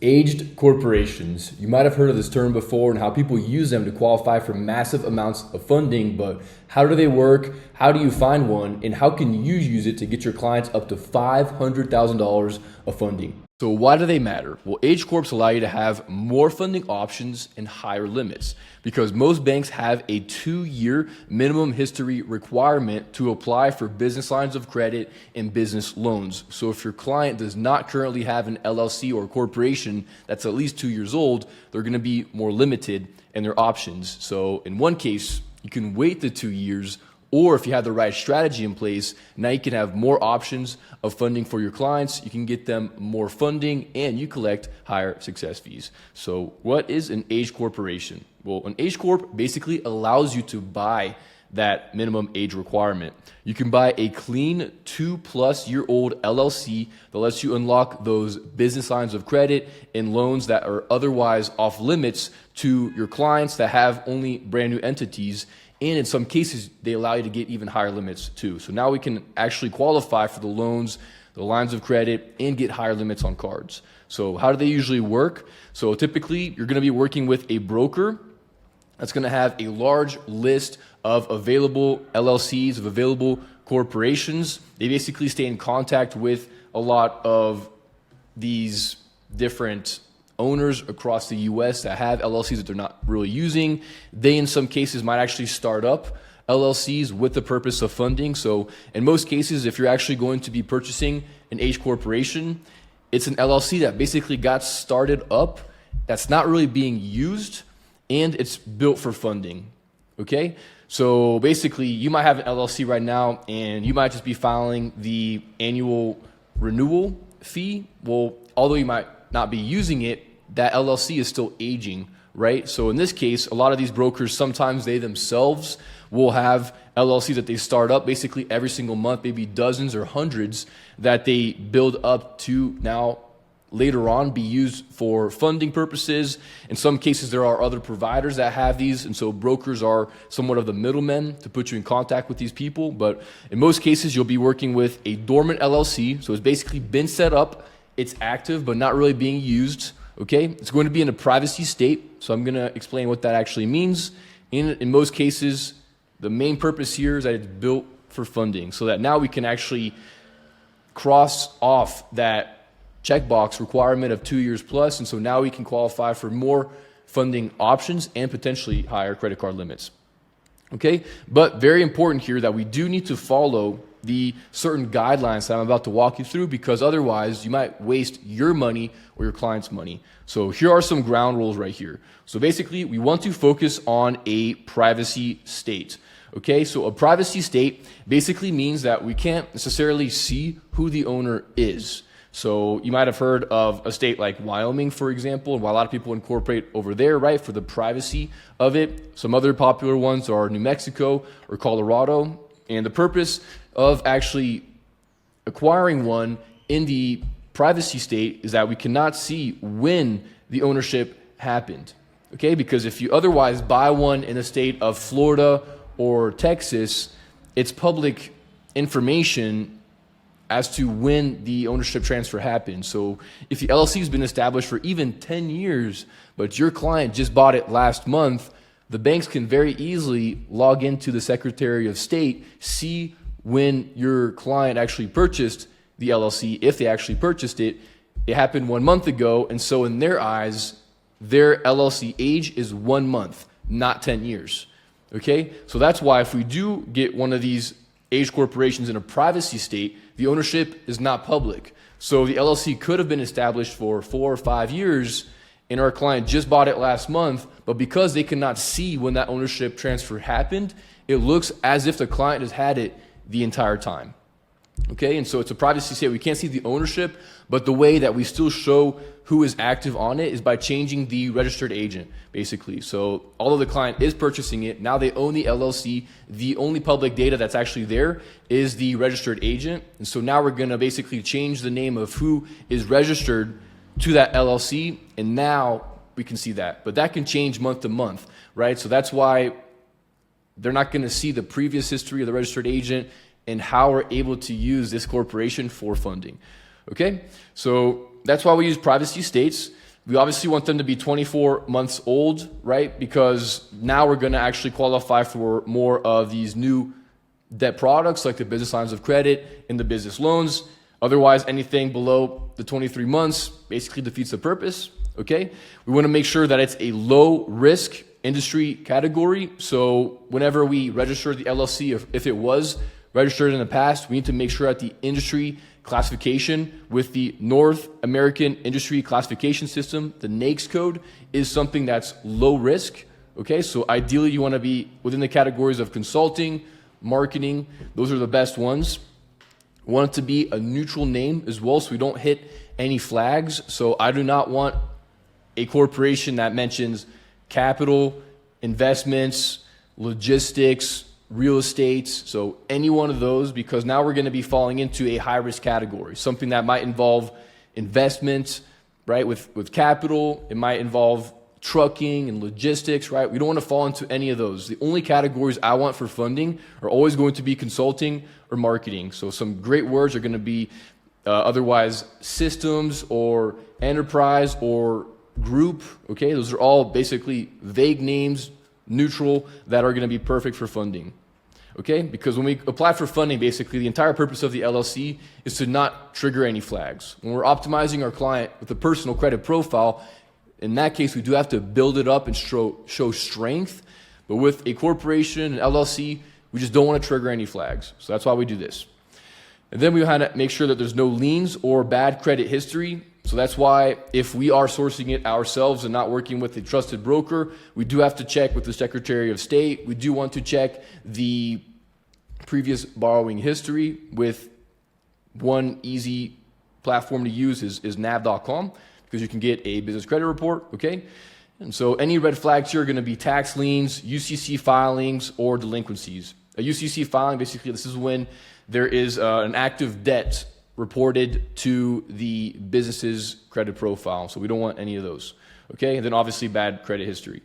Aged corporations. You might have heard of this term before and how people use them to qualify for massive amounts of funding, but how do they work? How do you find one? And how can you use it to get your clients up to $500,000 of funding? So why do they matter? Well, age corps allow you to have more funding options and higher limits because most banks have a 2-year minimum history requirement to apply for business lines of credit and business loans. So if your client does not currently have an LLC or corporation that's at least 2 years old, they're going to be more limited in their options. So in one case, you can wait the 2 years, or if you have the right strategy in place, now you can have more options of funding for your clients. You can get them more funding and you collect higher success fees. So what is an age corporation? Well, an age corp basically allows you to buy that minimum age requirement. You can buy a clean 2+ year old LLC that lets you unlock those business lines of credit and loans that are otherwise off limits to your clients that have only brand new entities. And in some cases, they allow you to get even higher limits too. So now we can actually qualify for the loans, the lines of credit, and get higher limits on cards. So how do they usually work? So typically, you're going to be working with a broker that's going to have a large list of available LLCs, of available corporations. They basically stay in contact with a lot of these different owners across the US that have LLCs that they're not really using. They, in some cases, might actually start up LLCs with the purpose of funding. So in most cases, if you're actually going to be purchasing an age corporation, it's an LLC that basically got started up, that's not really being used, and it's built for funding. Okay? So basically, you might have an LLC right now, and you might just be filing the annual renewal fee. Well, although you might not be using it, that LLC is still aging, right? So in this case, a lot of these brokers, sometimes they themselves will have LLCs that they start up basically every single month, maybe dozens or hundreds that they build up to now later on be used for funding purposes. In some cases, there are other providers that have these, and so brokers are somewhat of the middlemen to put you in contact with these people. But in most cases, you'll be working with a dormant LLC, so it's basically been set up, it's active, but not really being used. Okay, it's going to be in a privacy state, so I'm going to explain what that actually means. In most cases, the main purpose here is that it's built for funding, so that now we can actually cross off that checkbox requirement of 2 years plus, and so now we can qualify for more funding options and potentially higher credit card limits. Okay, but very important here that we do need to follow the certain guidelines that I'm about to walk you through, because otherwise you might waste your money or your client's money. So here are some ground rules right here. So basically, we want to focus on a privacy state. Okay, so a privacy state basically means that we can't necessarily see who the owner is. So you might have heard of a state like Wyoming, for example, and why a lot of people incorporate over there, right, for the privacy of it. Some other popular ones are New Mexico or Colorado. And the purpose of actually acquiring one in the privacy state is that we cannot see when the ownership happened. Okay, because if you otherwise buy one in the state of Florida or Texas, it's public information as to when the ownership transfer happened. So if the LLC has been established for even 10 years, but your client just bought it last month, the banks can very easily log into the Secretary of State, see when your client actually purchased the LLC, if they actually purchased it. It happened 1 month ago, and so in their eyes, their LLC age is 1 month, not 10 years. Okay? So that's why if we do get one of these age corporations in a privacy state, the ownership is not public. So the LLC could have been established for 4 or 5 years, and our client just bought it last month, but because they cannot see when that ownership transfer happened, it looks as if the client has had it the entire time. Okay, and so it's a privacy state. We can't see the ownership, but the way that we still show who is active on it is by changing the registered agent, basically. So although the client is purchasing it, now they own the LLC. The only public data that's actually there is the registered agent. And so now we're going to basically change the name of who is registered to that LLC, and now we can see that. But that can change month to month, right? So that's why they're not going to see the previous history of the registered agent and how we're able to use this corporation for funding. Okay? So that's why we use privacy states. We obviously want them to be 24 months old, right? Because now we're going to actually qualify for more of these new debt products like the business lines of credit and the business loans. Otherwise, anything below the 23 months basically defeats the purpose, okay? We want to make sure that it's a low risk industry category. So whenever we register the LLC, if it was registered in the past, we need to make sure that the industry classification with the North American Industry Classification System, the NAICS code, is something that's low risk, okay? So ideally you want to be within the categories of consulting, marketing. Those are the best ones. We want it to be a neutral name as well, so we don't hit any flags. So I do not want a corporation that mentions capital, investments, logistics, real estate, so any one of those, because now we're going to be falling into a high risk category, something that might involve investment, right? With capital, it might involve trucking and logistics, right? We don't want to fall into any of those. The only categories I want for funding are always going to be consulting or marketing. So some great words are going to be otherwise systems or enterprise or group, okay? Those are all basically vague names, neutral, that are going to be perfect for funding, okay? Because when we apply for funding, basically the entire purpose of the LLC is to not trigger any flags. When we're optimizing our client with a personal credit profile, in that case, we do have to build it up and show strength. But with a corporation, an LLC, we just don't want to trigger any flags. So that's why we do this. And then we want to make sure that there's no liens or bad credit history. So that's why if we are sourcing it ourselves and not working with a trusted broker, we do have to check with the Secretary of State. We do want to check the previous borrowing history. With one easy platform to use is nav.com, because you can get a business credit report, okay? And so any red flags here are going to be tax liens, UCC filings, or delinquencies. A UCC filing, basically, this is when there is an active debt reported to the business's credit profile. So we don't want any of those, okay? And then obviously bad credit history.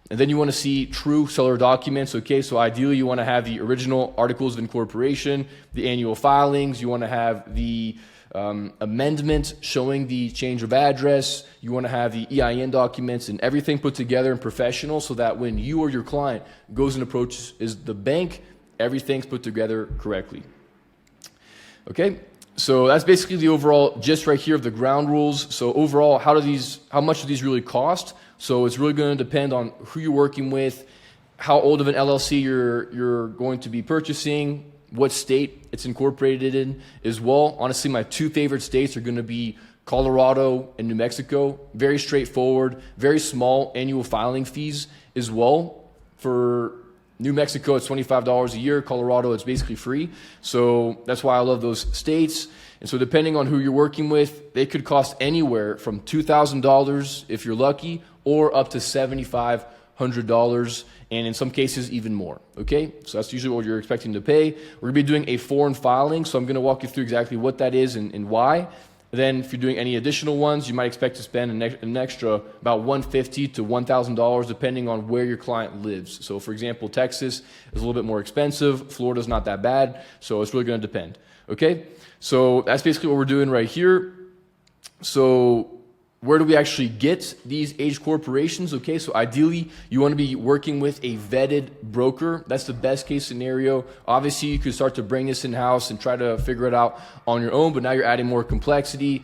And then you want to see true seller documents, okay? So ideally you want to have the original articles of incorporation, the annual filings, you want to have the amendment showing the change of address, you want to have the EIN documents and everything put together and professional, so that when you or your client goes and approaches the bank, everything's put together correctly. Okay, so that's basically the overall gist right here of the ground rules. So overall, how much do these really cost? So it's really going to depend on who you're working with, how old of an LLC you're going to be purchasing, what state it's incorporated in as well. Honestly, my two favorite states are going to be Colorado and New Mexico. Very straightforward, very small annual filing fees as well. For New Mexico, it's $25 a year. Colorado, it's basically free. So that's why I love those states. And so depending on who you're working with, they could cost anywhere from $2,000 if you're lucky, or up to $7,500, and in some cases even more, okay? So that's usually what you're expecting to pay. We're gonna be doing a foreign filing, so I'm gonna walk you through exactly what that is and why. Then if you're doing any additional ones, you might expect to spend an extra about $150 to $1,000 depending on where your client lives. So for example, Texas is a little bit more expensive, Florida's not that bad, so it's really gonna depend, okay? So that's basically what we're doing right here. So where do we actually get these age corporations? Okay, so ideally you want to be working with a vetted broker. That's the best case scenario. Obviously you could start to bring this in-house and try to figure it out on your own, but now you're adding more complexity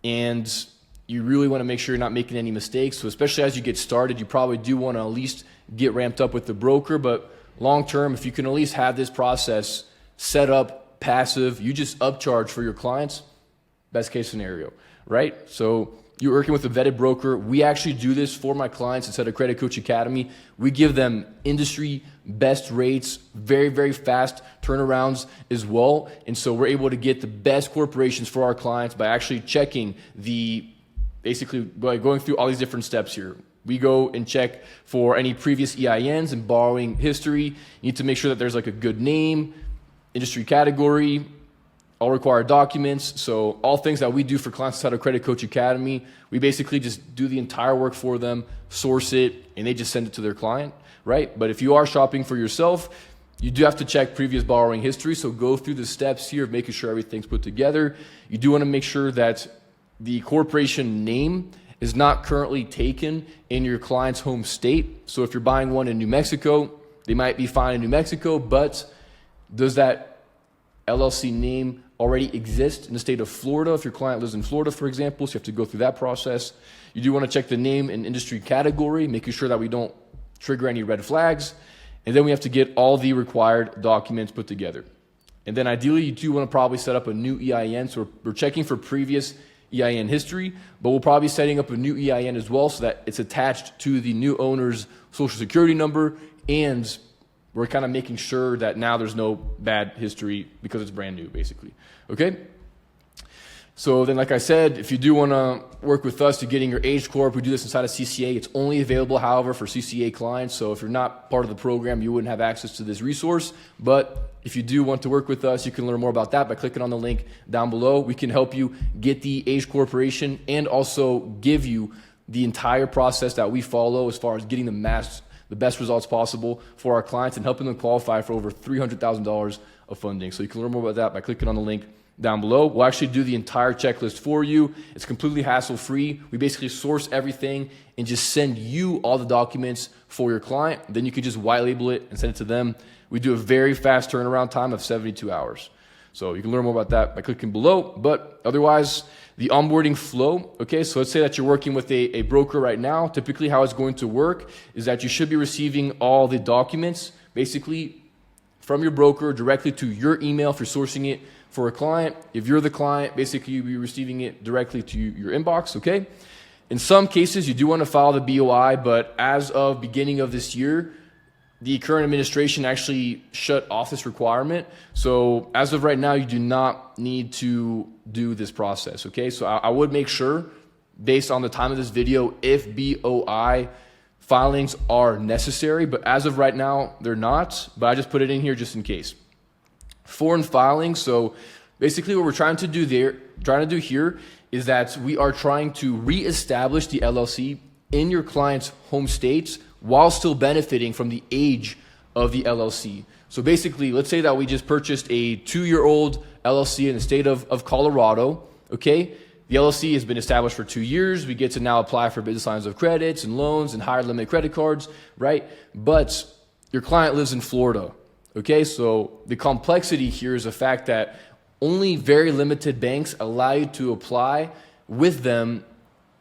and you really want to make sure you're not making any mistakes. So especially as you get started, you probably do want to at least get ramped up with the broker, but long term, if you can at least have this process set up, passive, you just upcharge for your clients, best case scenario, right? So you're working with a vetted broker. We actually do this for my clients inside of Credit Coach Academy. We give them industry best rates, very, very fast turnarounds as well. And so we're able to get the best corporations for our clients by actually checking basically by going through all these different steps here. We go and check for any previous EINs and borrowing history. You need to make sure that there's like a good name, industry category, all required documents. So all things that we do for clients inside of Credit Coach Academy, we basically just do the entire work for them, source it, and they just send it to their client, right? But if you are shopping for yourself, you do have to check previous borrowing history. So go through the steps here of making sure everything's put together. You do want to make sure that the corporation name is not currently taken in your client's home state. So if you're buying one in New Mexico, they might be fine in New Mexico, but does that LLC name already exist in the state of Florida? If your client lives in Florida, for example, so you have to go through that process. You do want to check the name and industry category, making sure that we don't trigger any red flags. And then we have to get all the required documents put together. And then ideally, you do want to probably set up a new EIN. So we're checking for previous EIN history, but we'll probably be setting up a new EIN as well so that it's attached to the new owner's social security number, and we're kind of making sure that now there's no bad history because it's brand new, basically. Okay? So then, like I said, if you do want to work with us to getting your Age Corp, we do this inside of CCA. It's only available, however, for CCA clients. So if you're not part of the program, you wouldn't have access to this resource. But if you do want to work with us, you can learn more about that by clicking on the link down below. We can help you get the Age Corporation and also give you the entire process that we follow as far as getting the best results possible for our clients and helping them qualify for over $300,000 of funding. So you can learn more about that by clicking on the link down below. We'll actually do the entire checklist for you. It's completely hassle-free. We basically source everything and just send you all the documents for your client. Then you can just white label it and send it to them. We do a very fast turnaround time of 72 hours. So you can learn more about that by clicking below. But otherwise, the onboarding flow, okay, so let's say that you're working with a broker right now. Typically how it's going to work is that you should be receiving all the documents basically from your broker directly to your email if you're sourcing it for a client. If you're the client, basically you'll be receiving it directly to your inbox, okay? In some cases, you do want to file the BOI, but as of beginning of this year, the current administration actually shut off this requirement. So as of right now, you do not need to do this process, okay? So I would make sure, based on the time of this video, if BOI filings are necessary, but as of right now, they're not, but I just put it in here just in case. Foreign filings, so basically what we're trying to do here is that we are trying to reestablish the LLC in your client's home states while still benefiting from the age of the LLC. So basically, let's say that we just purchased a 2-year-old LLC in the state of Colorado, okay? The LLC has been established for 2 years. We get to now apply for business lines of credits and loans and higher limit credit cards, right? But your client lives in Florida, okay? So the complexity here is the fact that only very limited banks allow you to apply with them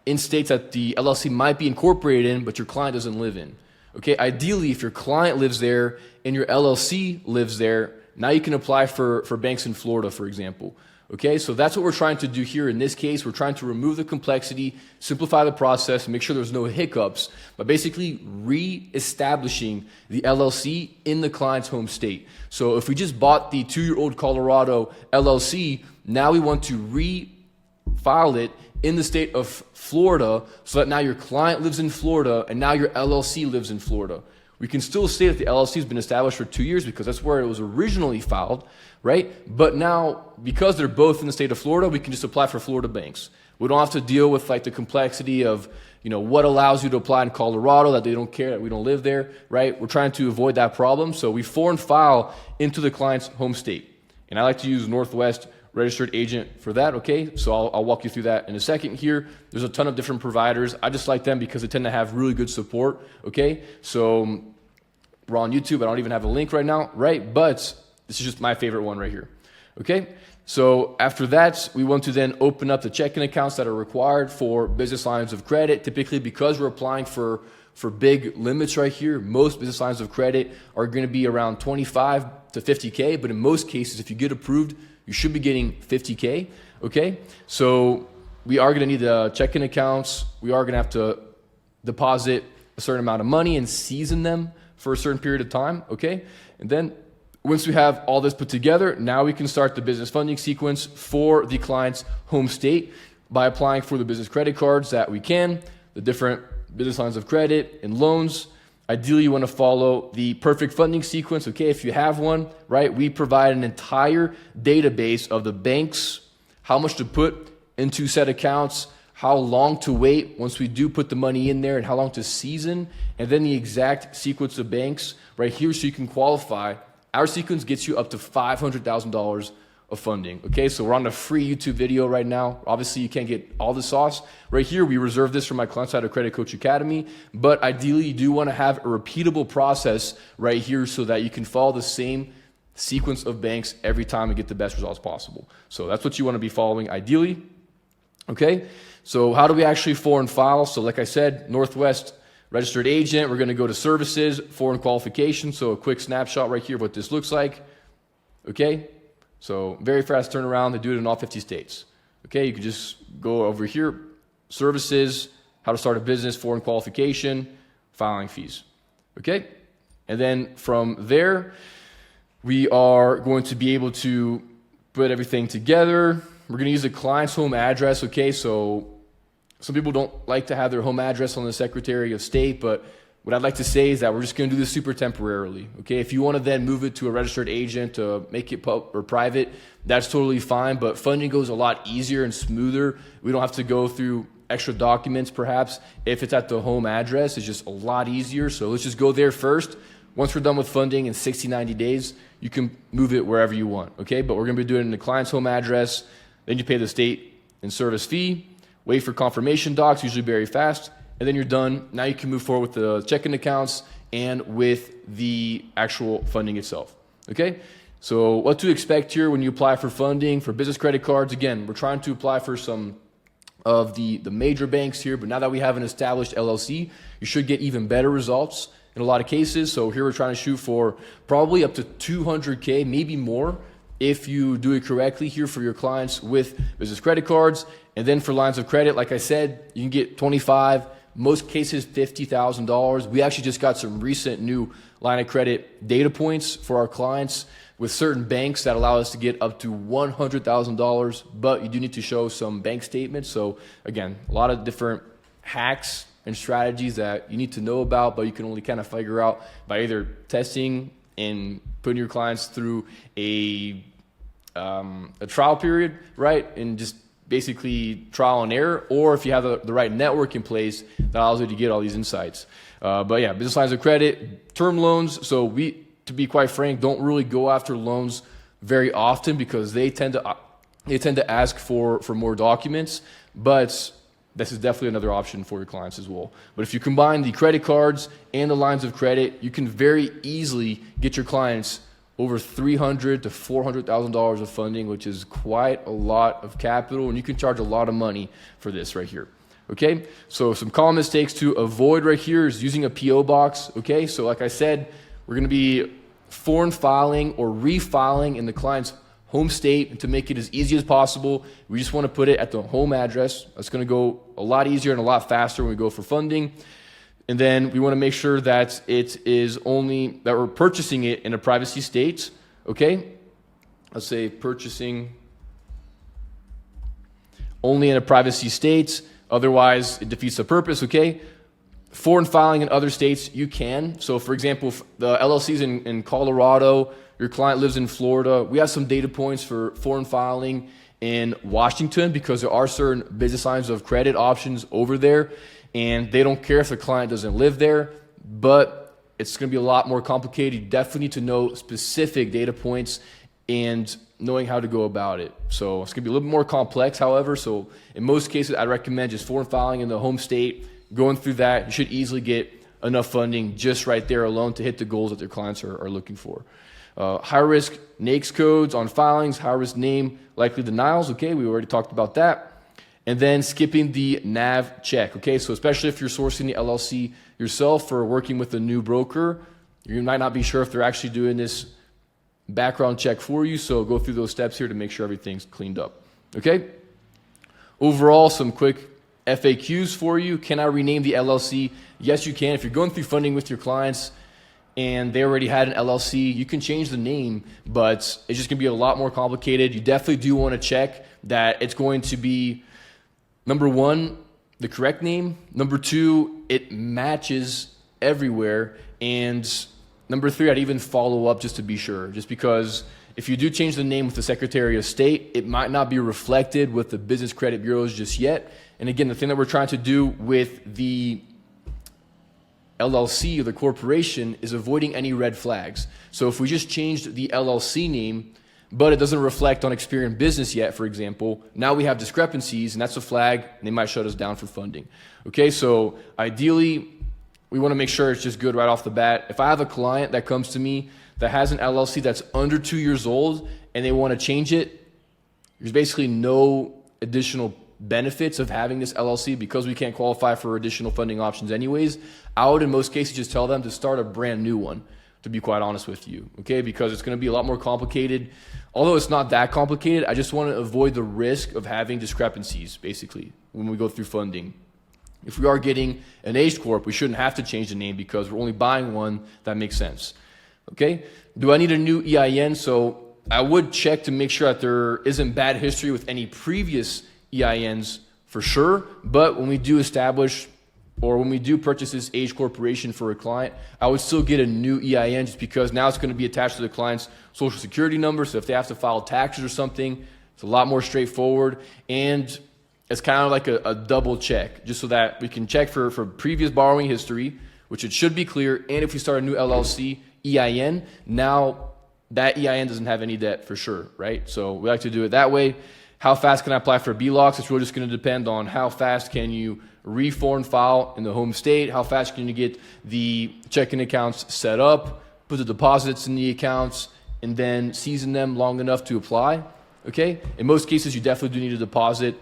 in states that the LLC might be incorporated in, but your client doesn't live in. Okay, ideally, if your client lives there and your LLC lives there, now you can apply for banks in Florida, for example. Okay, so that's what we're trying to do here. In this case, we're trying to remove the complexity, simplify the process, make sure there's no hiccups, but basically re-establishing the LLC in the client's home state. So if we just bought the 2-year-old Colorado LLC, now we want to refile it in the state of Florida so that now your client lives in Florida and now your LLC lives in Florida. We can still say that the LLC has been established for 2 years because that's where it was originally filed, right? But now, because they're both in the state of Florida, we can just apply for Florida banks. We don't have to deal with like the complexity of, what allows you to apply in Colorado, that they don't care that we don't live there, right? We're trying to avoid that problem. So we foreign file into the client's home state. And I like to use Northwest registered agent for that, okay? So I'll walk you through that in a second here. There's a ton of different providers. I just like them because they tend to have really good support, okay? So we're on YouTube. I don't even have a link right now, right? But this is just my favorite one right here, okay? So after that, we want to then open up the checking accounts that are required for business lines of credit. Typically, because we're applying for big limits right here, most business lines of credit are going to be around 25 to 50K, but in most cases, if you get approved, you should be getting 50K, okay? So we are gonna need the checking accounts. We are gonna have to deposit a certain amount of money and season them for a certain period of time, okay? And then once we have all this put together, now we can start the business funding sequence for the client's home state by applying for the business credit cards that we can, the different business lines of credit and loans. Ideally, you want to follow the perfect funding sequence, okay? If you have one, right, we provide an entire database of the banks, how much to put into said accounts, how long to wait once we do put the money in there, and how long to season, and then the exact sequence of banks right here so you can qualify. Our sequence gets you up to $500,000 of funding. Okay, so we're on a free YouTube video right now. Obviously, you can't get all the sauce. Right here, we reserve this for my clients at Credit Coach Academy, but ideally, you do want to have a repeatable process right here so that you can follow the same sequence of banks every time and get the best results possible. So that's what you want to be following ideally. Okay, so how do we actually foreign file? So like I said, Northwest registered agent, we're going to go to services, foreign qualification. So a quick snapshot right here of what this looks like. Okay, so very fast turnaround. They do it in all 50 states. Okay, you can just go over here, services, how to start a business, foreign qualification, filing fees. Okay, and then from there, we are going to be able to put everything together. We're going to use the client's home address. Okay, so some people don't like to have their home address on the Secretary of State, but what I'd like to say is that we're just going to do this super temporarily. Okay, if you want to then move it to a registered agent to make it or private, that's totally fine. But funding goes a lot easier and smoother. We don't have to go through extra documents, perhaps. If it's at the home address, it's just a lot easier. So let's just go there first. Once we're done with funding in 60, 90 days, you can move it wherever you want. Okay, but we're going to be doing it in the client's home address. Then you pay the state and service fee, wait for confirmation docs, usually very fast, and then you're done. Now you can move forward with the checking accounts and with the actual funding itself. Okay, so what to expect here when you apply for funding for business credit cards. Again, we're trying to apply for some of the major banks here, but now that we have an established LLC, you should get even better results in a lot of cases. So here we're trying to shoot for probably up to 200K, maybe more, if you do it correctly here for your clients with business credit cards. And then for lines of credit, like I said, you can get 25, most cases $50,000. We actually just got some recent new line of credit data points for our clients with certain banks that allow us to get up to $100,000, but you do need to show some bank statements. So again, a lot of different hacks and strategies that you need to know about, but you can only kind of figure out by either testing and putting your clients through a trial period, right? And just basically trial and error, or if you have the right network in place that allows you to get all these insights. But yeah, business lines of credit, term loans. So we, to be quite frank, don't really go after loans very often because they tend to ask for more documents, but this is definitely another option for your clients as well. But if you combine the credit cards and the lines of credit, you can very easily get your clients over $300,000 to $400,000 of funding, which is quite a lot of capital, and you can charge a lot of money for this right here. Okay, so some common mistakes to avoid right here is using a PO box. Okay, so like I said, we're going to be foreign filing or refiling in the client's home state, and to make it as easy as possible, we just want to put it at the home address. That's going to go a lot easier and a lot faster when we go for funding. And then we want to make sure that it is only that we're purchasing it in a privacy state. Okay, let's say purchasing only in a privacy state. Otherwise, it defeats the purpose. Okay, foreign filing in other states, you can. So, for example, the LLCs in Colorado. Your client lives in Florida. We have some data points for foreign filing in Washington because there are certain business lines of credit options over there, and they don't care if the client doesn't live there, but it's going to be a lot more complicated. You definitely need to know specific data points and knowing how to go about it. So it's going to be a little bit more complex, however. So in most cases, I recommend just foreign filing in the home state, going through that. You should easily get enough funding just right there alone to hit the goals that their clients are looking for. High-risk NAICS codes on filings, high-risk name, likely denials. Okay, we already talked about that. And then skipping the NAV check. Okay, so especially if you're sourcing the LLC yourself or working with a new broker, you might not be sure if they're actually doing this background check for you. So go through those steps here to make sure everything's cleaned up. Okay. Overall, some quick FAQs for you. Can I rename the LLC? Yes, you can. If you're going through funding with your clients and they already had an LLC, you can change the name, but it's just going to be a lot more complicated. You definitely do want to check that it's going to be, number one, the correct name. Number two, it matches everywhere. And number three, I'd even follow up just to be sure, just because if you do change the name with the Secretary of State, it might not be reflected with the business credit bureaus just yet. And again, the thing that we're trying to do with the LLC or the corporation is avoiding any red flags. So if we just changed the LLC name, but it doesn't reflect on Experian Business yet, for example, now we have discrepancies, and that's a flag, and they might shut us down for funding. Okay, so ideally, we want to make sure it's just good right off the bat. If I have a client that comes to me that has an LLC that's under 2 years old and they want to change it, there's basically no additional benefits of having this LLC because we can't qualify for additional funding options anyways. I would in most cases just tell them to start a brand new one, to be quite honest with you, okay? Because it's going to be a lot more complicated. Although it's not that complicated, I just want to avoid the risk of having discrepancies, basically, when we go through funding. If we are getting an H Corp, we shouldn't have to change the name because we're only buying one that makes sense, okay? Do I need a new EIN? So I would check to make sure that there isn't bad history with any previous EINs for sure, but when we do establish or when we do purchase this H corporation for a client, I would still get a new EIN just because now it's going to be attached to the client's social security number. So if they have to file taxes or something, it's a lot more straightforward. And it's kind of like a double check, just so that we can check for previous borrowing history, which it should be clear. And if we start a new LLC EIN, now that EIN doesn't have any debt for sure, right? So we like to do it that way. How fast can I apply for BLOCs? It's really just going to depend on how fast can you reform file in the home state, how fast can you get the checking accounts set up, put the deposits in the accounts, and then season them long enough to apply, okay? In most cases, you definitely do need a deposit.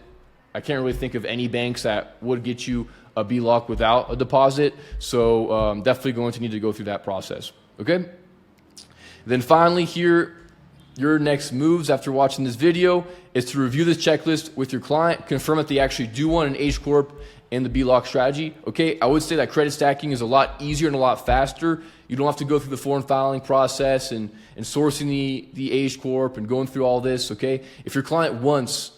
I can't really think of any banks that would get you a BLOC without a deposit, so definitely going to need to go through that process, okay? Then finally here, your next moves after watching this video is to review this checklist with your client, confirm that they actually do want an H Corp and the BLOC strategy. Okay, I would say that credit stacking is a lot easier and a lot faster. You don't have to go through the foreign filing process and sourcing the H Corp and going through all this, okay? If your client wants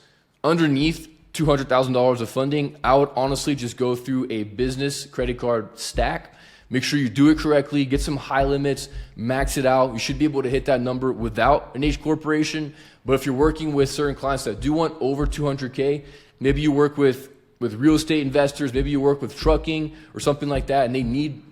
underneath $200,000 of funding, I would honestly just go through a business credit card stack. Make sure you do it correctly, get some high limits, max it out. You should be able to hit that number without an H corporation. But if you're working with certain clients that do want over 200K, maybe you work with real estate investors, maybe you work with trucking or something like that, and they need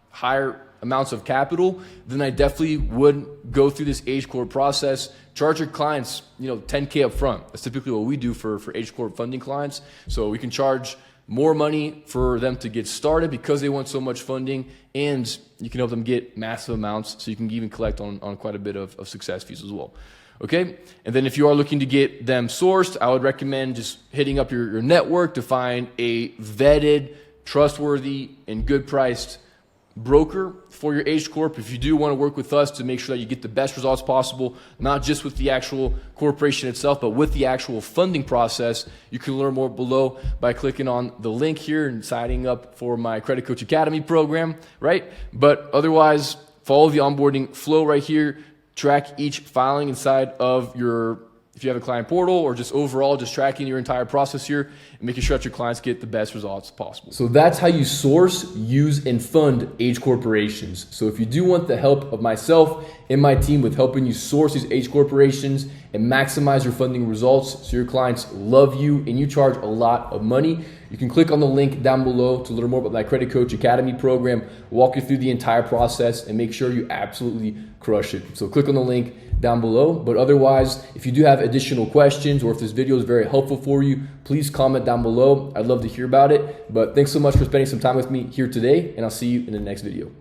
higher amounts of capital, then I definitely would go through this H Corp process. Charge your clients, $10K up front. That's typically what we do for H Corp funding clients. So we can charge more money for them to get started because they want so much funding, and you can help them get massive amounts so you can even collect on quite a bit of success fees as well. Okay, and then if you are looking to get them sourced, I would recommend just hitting up your network to find a vetted, trustworthy, and good priced broker for your H Corp. If you do want to work with us to make sure that you get the best results possible, not just with the actual corporation itself, but with the actual funding process, you can learn more below by clicking on the link here and signing up for my Credit Coach Academy program, right? But otherwise, follow the onboarding flow right here. Track each filing inside of if you have a client portal, or just overall just tracking your entire process here and making sure that your clients get the best results possible. So that's how you source, use, and fund H corporations. So if you do want the help of myself and my team with helping you source these H corporations and maximize your funding results so your clients love you and you charge a lot of money, you can click on the link down below to learn more about my Credit Coach Academy program, walk you through the entire process, and make sure you absolutely crush it. So click on the link down below. But otherwise, if you do have additional questions or if this video is very helpful for you, please comment down below. I'd love to hear about it. But thanks so much for spending some time with me here today, and I'll see you in the next video.